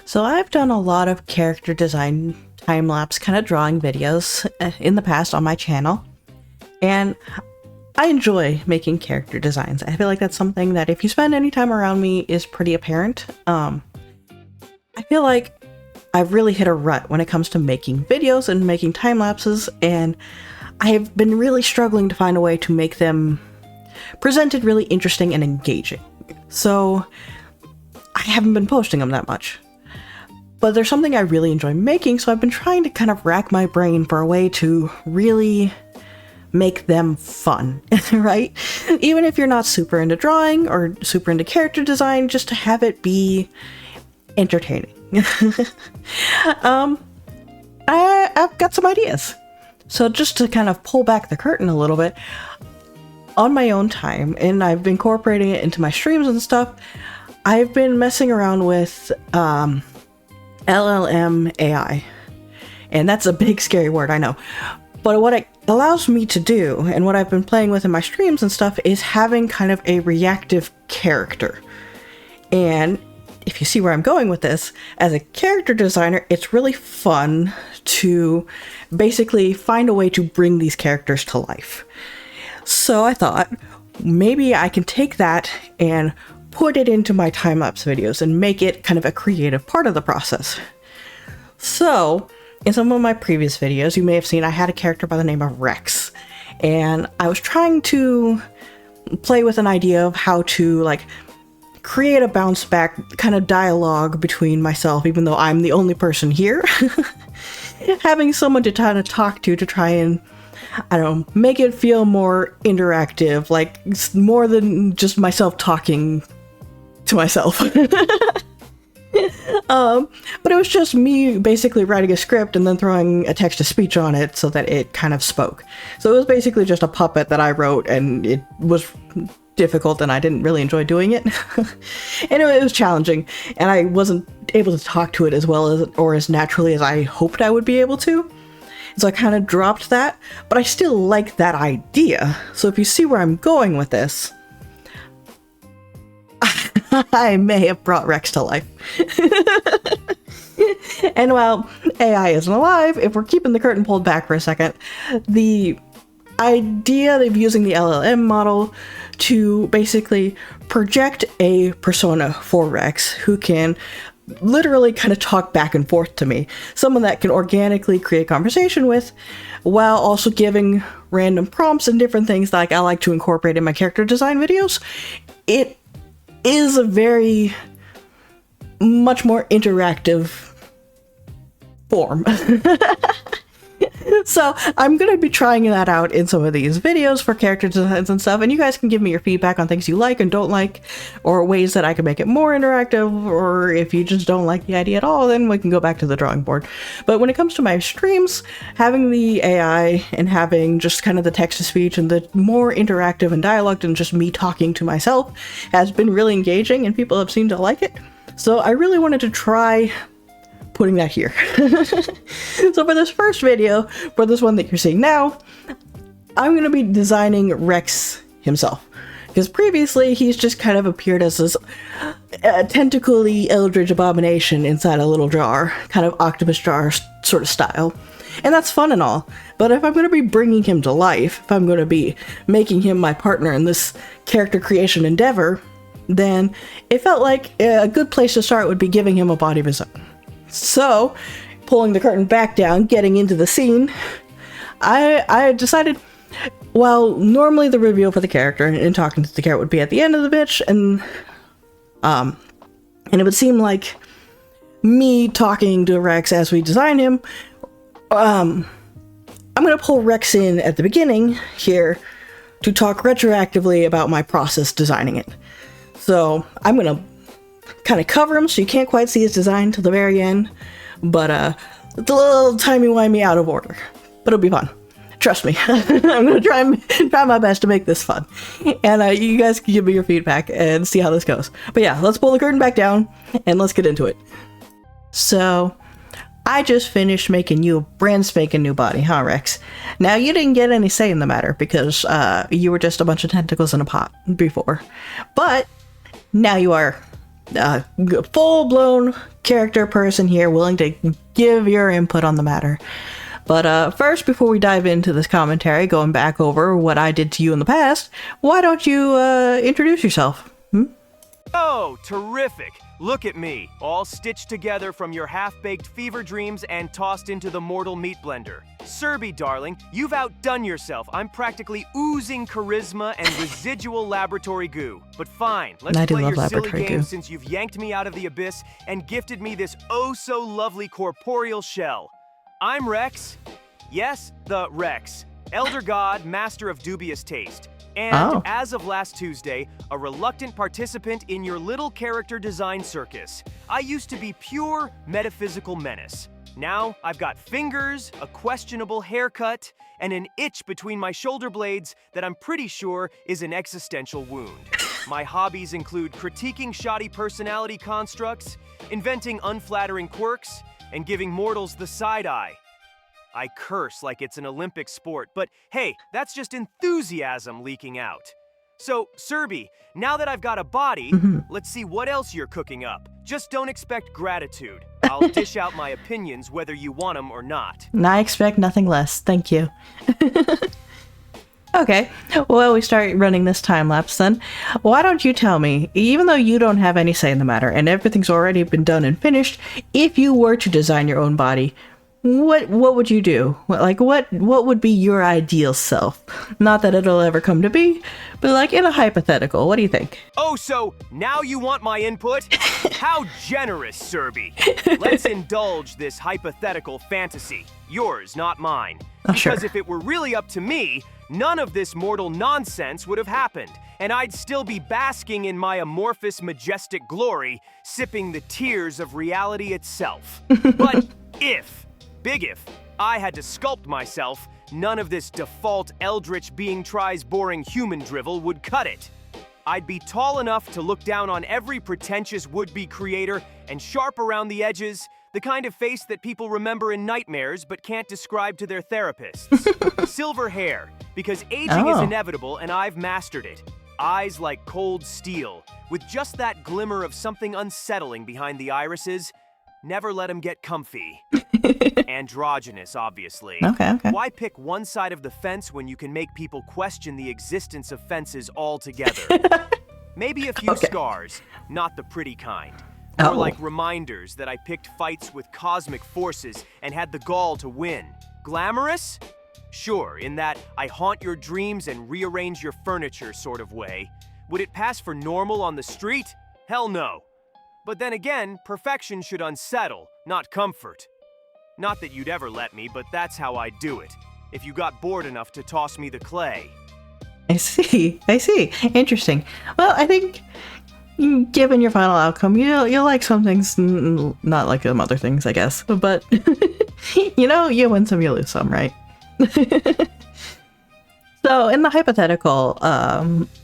So I've done a lot of character design time-lapse kind of drawing videos in the past on my channel, and I enjoy making character designs. I feel like that's something that if you spend any time around me is pretty apparent. I feel like I've really hit a rut when it comes to making videos and making time lapses, and I have been really struggling to find a way to make them presented really interesting and engaging. So I haven't been posting them that much. But there's something I really enjoy making, so I've been trying to kind of rack my brain for a way to really make them fun, right? Even if you're not super into drawing or super into character design, just to have it be entertaining. I've got some ideas. So just to kind of pull back the curtain a little bit, on my own time, and I've been incorporating it into my streams and stuff, I've been messing around with LLM AI. And that's a big scary word, I know. But what it allows me to do, and what I've been playing with in my streams and stuff, is having kind of a reactive character. And if you see where I'm going with this, as a character designer, it's really fun to basically find a way to bring these characters to life. So I thought, maybe I can take that and put it into my time-lapse videos and make it kind of a creative part of the process. So, in some of my previous videos, you may have seen I had a character by the name of Rhe'ks, and I was trying to play with an idea of how to, like, create a bounce back kind of dialogue between myself, even though I'm the only person here. Having someone to kind of talk to try and, I don't know, make it feel more interactive, like more than just myself talking to myself. But it was just me basically writing a script and then throwing a text-to-speech on it so that it kind of spoke. So it was basically just a puppet that I wrote, and it was difficult and I didn't really enjoy doing it. And it was challenging, and I wasn't able to talk to it as well as or as naturally as I hoped I would be able to. So I kind of dropped that, but I still like that idea. So if you see where I'm going with this, I may have brought Rhe'ks to life. And while AI isn't alive, if we're keeping the curtain pulled back for a second, the idea of using the LLM model to basically project a persona for Rhe'ks who can literally kind of talk back and forth to me. Someone that can organically create conversation with, while also giving random prompts and different things like I like to incorporate in my character design videos. It is a very much more interactive form. So I'm going to be trying that out in some of these videos for character designs and stuff, and you guys can give me your feedback on things you like and don't like, or ways that I can make it more interactive, or if you just don't like the idea at all, then we can go back to the drawing board. But when it comes to my streams, having the AI and having just kind of the text-to-speech and the more interactive and dialogue than just me talking to myself has been really engaging, and people have seemed to like it. So I really wanted to try putting that here. So for this first video, for this one that you're seeing now, I'm going to be designing Rhe'ks himself. Because previously, he's just kind of appeared as this tentacly eldritch abomination inside a little jar, kind of octopus jar sort of style. And that's fun and all, but if I'm going to be bringing him to life, if I'm going to be making him my partner in this character creation endeavor, then it felt like a good place to start would be giving him a body of his own. So, pulling the curtain back down, getting into the scene, I decided, well, normally the reveal for the character and talking to the character would be at the end of the bitch, and it would seem like me talking to Rhe'ks as we design him. I'm going to pull Rhe'ks in at the beginning here to talk retroactively about my process designing it. So, I'm going to kind of cover him so you can't quite see his design till the very end, but it's a little timey-wimey out of order, but it'll be fun. Trust me. I'm gonna try my best to make this fun, and you guys can give me your feedback and see how this goes. But yeah, let's pull the curtain back down and let's get into it. So I just finished making you a brand spanking new body, huh, Rhe'ks? Now, you didn't get any say in the matter because you were just a bunch of tentacles in a pot before, but now you are full-blown character person here, willing to give your input on the matter. But first, before we dive into this commentary, going back over what I did to you in the past, why don't you introduce yourself? Oh, terrific! Look at me, all stitched together from your half-baked fever dreams and tossed into the mortal meat blender. Serby, darling, you've outdone yourself. I'm practically oozing charisma and residual laboratory goo. But fine, let's play your silly game since you've yanked me out of the abyss and gifted me this oh-so-lovely corporeal shell. I'm Rhe'ks. Yes, the Rhe'ks. Elder God, master of dubious taste. And as of last Tuesday, a reluctant participant in your little character design circus. I used to be pure metaphysical menace. Now I've got fingers, a questionable haircut, and an itch between my shoulder blades that I'm pretty sure is an existential wound. My hobbies include critiquing shoddy personality constructs, inventing unflattering quirks, and giving mortals the side eye. I curse like it's an Olympic sport, but hey, that's just enthusiasm leaking out. So, Serby, now that I've got a body, let's see what else you're cooking up. Just don't expect gratitude. I'll dish out my opinions whether you want them or not. I expect nothing less, thank you. Okay, well, we start running this time lapse then. Why don't you tell me, even though you don't have any say in the matter and everything's already been done and finished, if you were to design your own body, what would you do? Like, what would be your ideal self? Not that it'll ever come to be, but like in a hypothetical, what do you think? Oh, so now you want my input? How generous, Serby. Let's indulge this hypothetical fantasy. Yours, not mine. Because if it were really up to me, none of this mortal nonsense would have happened, and I'd still be basking in my amorphous, majestic glory, sipping the tears of reality itself. But big if, I had to sculpt myself, none of this default eldritch being tries boring human drivel would cut it. I'd be tall enough to look down on every pretentious would-be creator and sharp around the edges, the kind of face that people remember in nightmares but can't describe to their therapists. Silver hair, because aging is inevitable and I've mastered it. Eyes like cold steel, with just that glimmer of something unsettling behind the irises. Never let them get comfy. Androgynous, obviously. Okay. Why pick one side of the fence when you can make people question the existence of fences altogether? Maybe a few scars, not the pretty kind. More like reminders that I picked fights with cosmic forces and had the gall to win. Glamorous? Sure, in that I haunt your dreams and rearrange your furniture sort of way. Would it pass for normal on the street? Hell no. But then again, perfection should unsettle, not comfort. Not that you'd ever let me, but that's how I do it. If you got bored enough to toss me the clay. I see. Interesting. Well, I think, given your final outcome, you'll like some things, not like some other things, I guess. But, you win some, you lose some, right? So, in the hypothetical,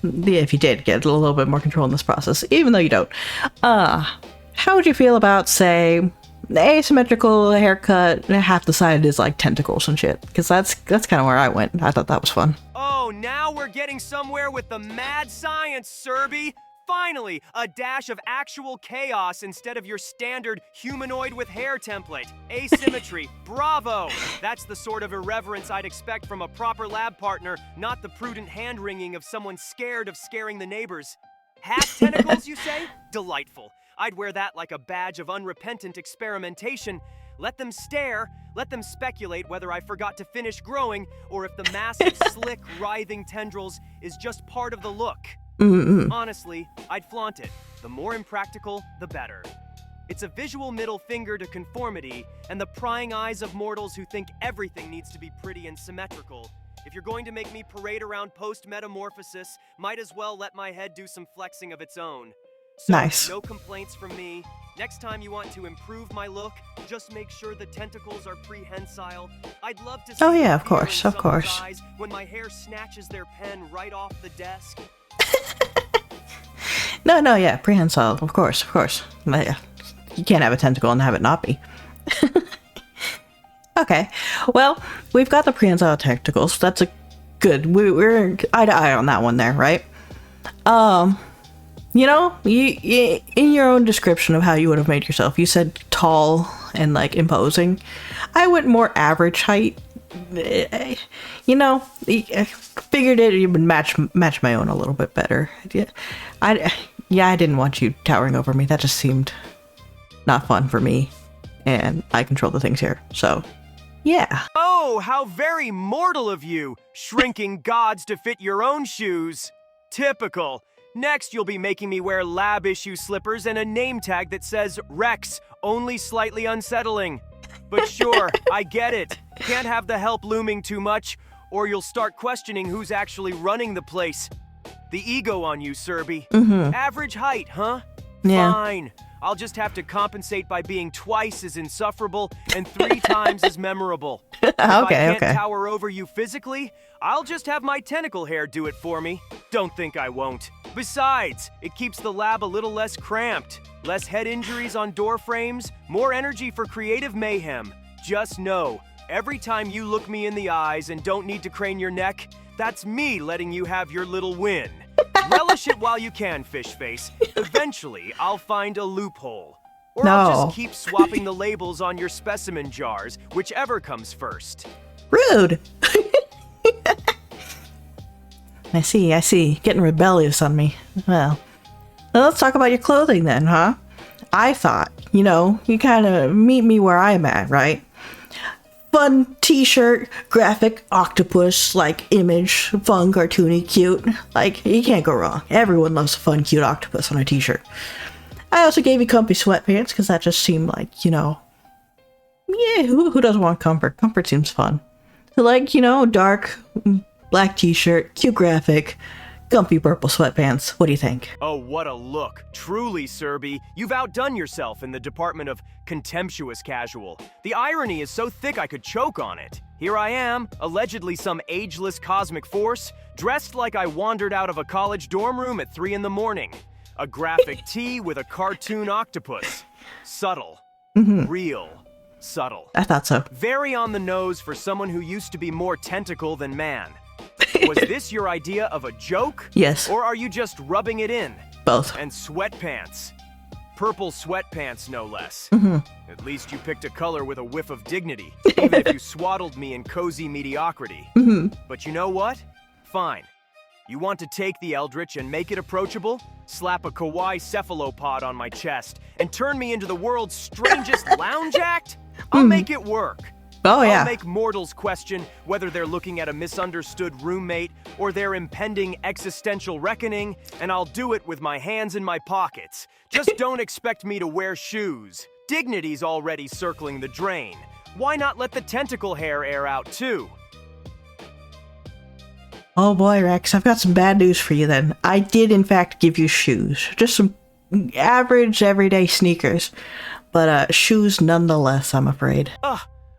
if you did get a little bit more control in this process, even though you don't, how would you feel about, say, asymmetrical haircut, half the side is like tentacles and shit? Because that's kind of where I went. I thought that was fun. Oh, now we're getting somewhere with the mad science, Serby. Finally, a dash of actual chaos instead of your standard humanoid with hair template. Asymmetry, bravo! That's the sort of irreverence I'd expect from a proper lab partner, not the prudent hand-wringing of someone scared of scaring the neighbors. Hat tentacles, you say? Delightful. I'd wear that like a badge of unrepentant experimentation. Let them stare, let them speculate whether I forgot to finish growing, or if the mass of slick, writhing tendrils is just part of the look. Honestly, I'd flaunt it. The more impractical, the better. It's a visual middle finger to conformity and the prying eyes of mortals who think everything needs to be pretty and symmetrical. If you're going to make me parade around post-metamorphosis, might as well let my head do some flexing of its own. So, nice. No complaints from me. Next time you want to improve my look, just make sure the tentacles are prehensile. I'd love to see of course. eyes when my hair snatches their pen right off the desk. No, prehensile, of course. Yeah. You can't have a tentacle and have it not be. Okay, well, we've got the prehensile tentacles. That's a good. We're eye to eye on that one there, right? You know, you in your own description of how you would have made yourself, you said tall and like imposing. I went more average height. You know, I figured it would match my own a little bit better. I didn't want you towering over me. That just seemed not fun for me, and I control the things here. So, yeah. Oh, how very mortal of you, shrinking gods to fit your own shoes. Typical. Next, you'll be making me wear lab-issue slippers and a name tag that says Rhe'ks, only slightly unsettling. But sure, I get it. Can't have the help looming too much, or you'll start questioning who's actually running the place. The ego on you, Serby. Average height, huh? Yeah. Fine. I'll just have to compensate by being twice as insufferable and 3 times as memorable. If I can't tower over you physically, I'll just have my tentacle hair do it for me. Don't think I won't. Besides, it keeps the lab a little less cramped. Less head injuries on door frames, more energy for creative mayhem. Just know, every time you look me in the eyes and don't need to crane your neck, that's me letting you have your little win. Relish it while you can, fish face. Eventually, I'll find a loophole. Or I'll just keep swapping the labels on your specimen jars, whichever comes first. Rude. I see. Getting rebellious on me. Well, let's talk about your clothing then, huh? I thought, you kind of meet me where I'm at, right? Fun t-shirt, graphic octopus, like image, fun, cartoony, cute. Like, you can't go wrong. Everyone loves a fun, cute octopus on a t-shirt. I also gave you comfy sweatpants because that just seemed like, yeah, who doesn't want comfort? Comfort seems fun. So like, dark black t-shirt, cute graphic, comfy purple sweatpants. What do you think? Oh, what a look. Truly, Serby, you've outdone yourself in the department of contemptuous casual. The irony is so thick I could choke on it. Here I am, allegedly some ageless cosmic force, dressed like I wandered out of a college dorm room at 3 in the morning. A graphic tee with a cartoon octopus. Subtle. Real. Subtle. I thought so. Very on the nose for someone who used to be more tentacle than man. Was this your idea of a joke? Yes. Or are you just rubbing it in? Both. And sweatpants. Purple sweatpants, no less. At least you picked a color with a whiff of dignity, even if you swaddled me in cozy mediocrity. But you know what? Fine. You want to take the Eldritch and make it approachable? Slap a kawaii cephalopod on my chest and turn me into the world's strangest lounge act? I'll make it work. Oh, yeah. I'll make mortals question whether they're looking at a misunderstood roommate or their impending existential reckoning, and I'll do it with my hands in my pockets. Just don't expect me to wear shoes. Dignity's already circling the drain. Why not let the tentacle hair air out too? Oh boy, Rhe'ks, I've got some bad news for you then. I did in fact give you shoes. Just some average, everyday sneakers. But shoes nonetheless, I'm afraid.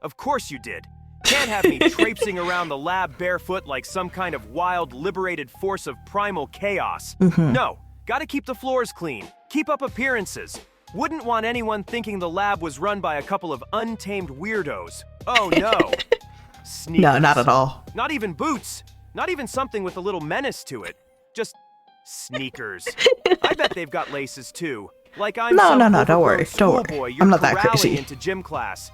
Of course you did. Can't have me traipsing around the lab barefoot like some kind of wild, liberated force of primal chaos. No, gotta keep the floors clean. Keep up appearances. Wouldn't want anyone thinking the lab was run by a couple of untamed weirdos. Oh no. Sneakers. No, not at all. Not even boots. Not even something with a little menace to it. Just sneakers. I bet they've got laces too. Like I'm No, don't worry. I'm not that crazy. Into gym class.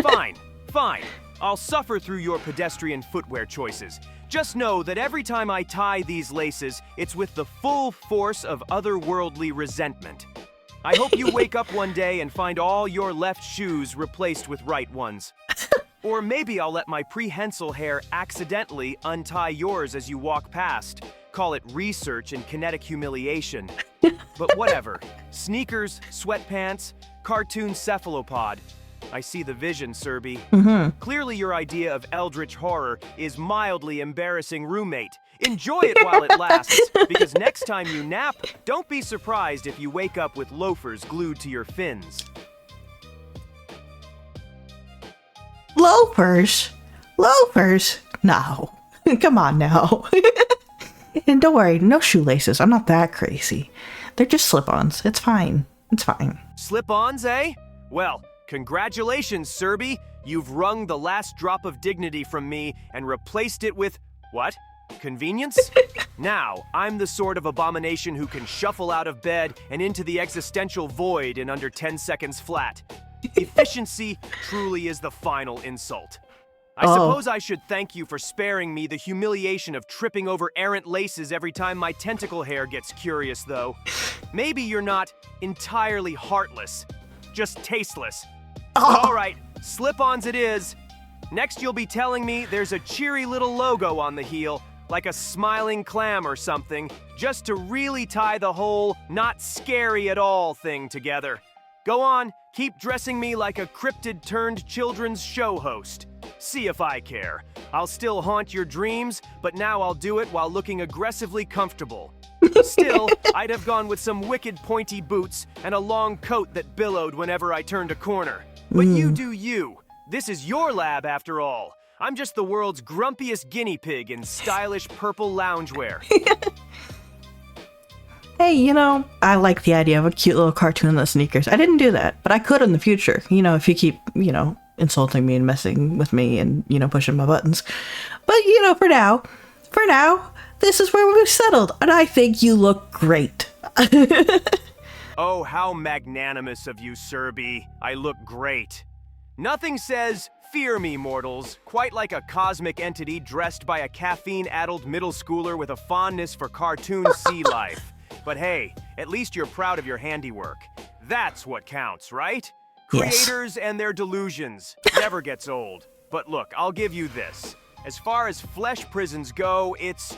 Fine. I'll suffer through your pedestrian footwear choices. Just know that every time I tie these laces, it's with the full force of otherworldly resentment. I hope you wake up one day and find all your left shoes replaced with right ones. Or maybe I'll let my prehensile hair accidentally untie yours as you walk past. Call it research in kinetic humiliation. But whatever. Sneakers, sweatpants, cartoon cephalopod. I see the vision, Serby. Clearly your idea of eldritch horror is mildly embarrassing roommate. Enjoy it while it lasts, because next time you nap, don't be surprised if you wake up with loafers glued to your fins. Loafers? No. Come on now. And don't worry, no shoelaces. I'm not that crazy. They're just slip-ons. It's fine. Slip-ons, eh? Well, congratulations, Serby. You've wrung the last drop of dignity from me and replaced it with... What? Convenience? Now, I'm the sort of abomination who can shuffle out of bed and into the existential void in under 10 seconds flat. Efficiency truly is the final insult. I suppose I should thank you for sparing me the humiliation of tripping over errant laces every time my tentacle hair gets curious, though. Maybe you're not entirely heartless, just tasteless. All right, slip-ons it is. Next you'll be telling me there's a cheery little logo on the heel, like a smiling clam or something, just to really tie the whole not scary at all thing together. Go on, keep dressing me like a cryptid-turned-children's show host. See if I care. I'll still haunt your dreams, but now I'll do it while looking aggressively comfortable. Still, I'd have gone with some wicked pointy boots and a long coat that billowed whenever I turned a corner. But you do you. This is your lab, after all. I'm just the world's grumpiest guinea pig in stylish purple loungewear. Hey, you know, I like the idea of a cute little cartoon in the sneakers. I didn't do that, but I could in the future. You know, if you keep, you know, insulting me and messing with me and, you know, pushing my buttons. But, you know, for now, this is where we've settled. And I think you look great. Oh, how magnanimous of you, Serby. I look great. Nothing says, fear me, mortals, quite like a cosmic entity dressed by a caffeine-addled middle schooler with a fondness for cartoon sea life. But hey, at least you're proud of your handiwork. That's what counts, right? Yes. Creators and their delusions. Never gets old. But look, I'll give you this. As far as flesh prisons go, it's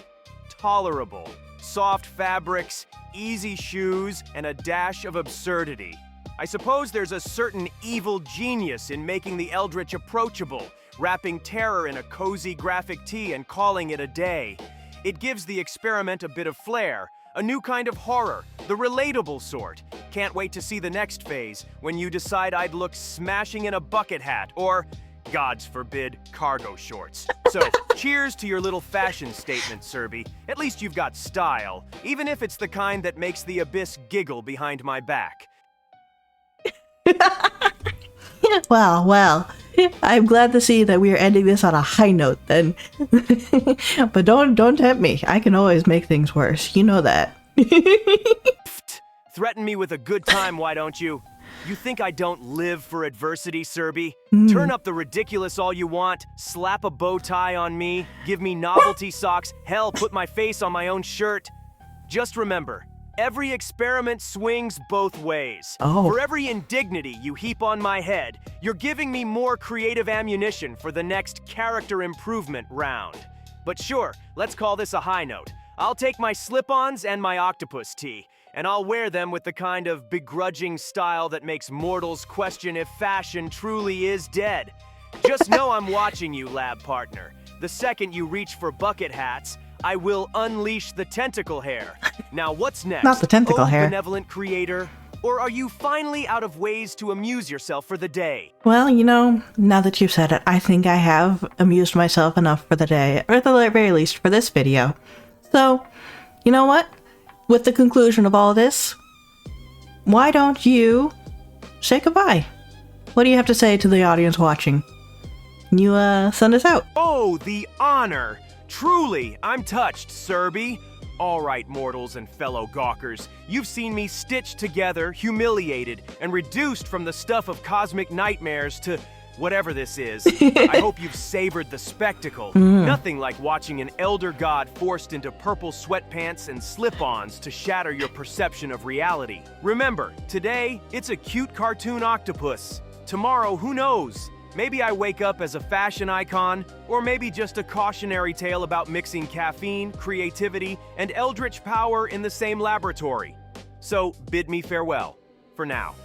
tolerable. Soft fabrics, easy shoes, and a dash of absurdity. I suppose there's a certain evil genius in making the eldritch approachable, wrapping terror in a cozy graphic tee and calling it a day. It gives the experiment a bit of flair, a new kind of horror, the relatable sort. Can't wait to see the next phase, when you decide I'd look smashing in a bucket hat, or, gods forbid, cargo shorts. So, cheers to your little fashion statement, Serby. At least you've got style, even if it's the kind that makes the abyss giggle behind my back. Well, I'm glad to see that we are ending this on a high note then. But don't tempt me. I can always make things worse. You know that. Threaten me with a good time, why don't you? You think I don't live for adversity, Serby? Turn up the ridiculous all you want, slap a bow tie on me, give me novelty socks, hell, put my face on my own shirt. Just remember, every experiment swings both ways. For every indignity you heap on my head, you're giving me more creative ammunition for the next character improvement round. But sure, let's call this a high note. I'll take my slip-ons and my octopus tee, and I'll wear them with the kind of begrudging style that makes mortals question if fashion truly is dead. Just know I'm watching you, lab partner. The second you reach for bucket hats, I will unleash the tentacle hair. Now what's next? Not the tentacle hair. Benevolent creator? Or are you finally out of ways to amuse yourself for the day? Well, you know, now that you've said it, I think I have amused myself enough for the day, or at the very least for this video. So, you know what? With the conclusion of all this, why don't you say goodbye? What do you have to say to the audience watching? You, send us out. Oh, the honor! Truly, I'm touched, Serby. All right, mortals and fellow gawkers, you've seen me stitched together, humiliated, and reduced from the stuff of cosmic nightmares to whatever this is. I hope you've savored the spectacle. Nothing like watching an elder god forced into purple sweatpants and slip-ons to shatter your perception of reality. Remember, today, it's a cute cartoon octopus. Tomorrow, who knows? Maybe I wake up as a fashion icon, or maybe just a cautionary tale about mixing caffeine, creativity, and eldritch power in the same laboratory. So, bid me farewell, for now.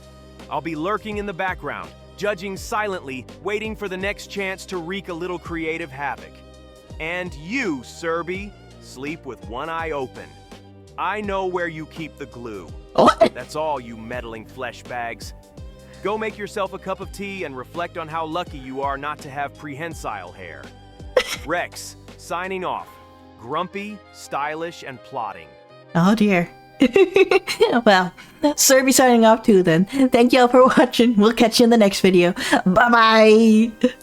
I'll be lurking in the background, judging silently, waiting for the next chance to wreak a little creative havoc. And you, Serby, sleep with one eye open. I know where you keep the glue. What? That's all, you meddling flesh bags. Go make yourself a cup of tea and reflect on how lucky you are not to have prehensile hair. Rhe'ks, signing off. Grumpy, stylish, and plotting. Oh dear. Well, Serby signing off too then. Thank y'all for watching. We'll catch you in the next video. Bye-bye!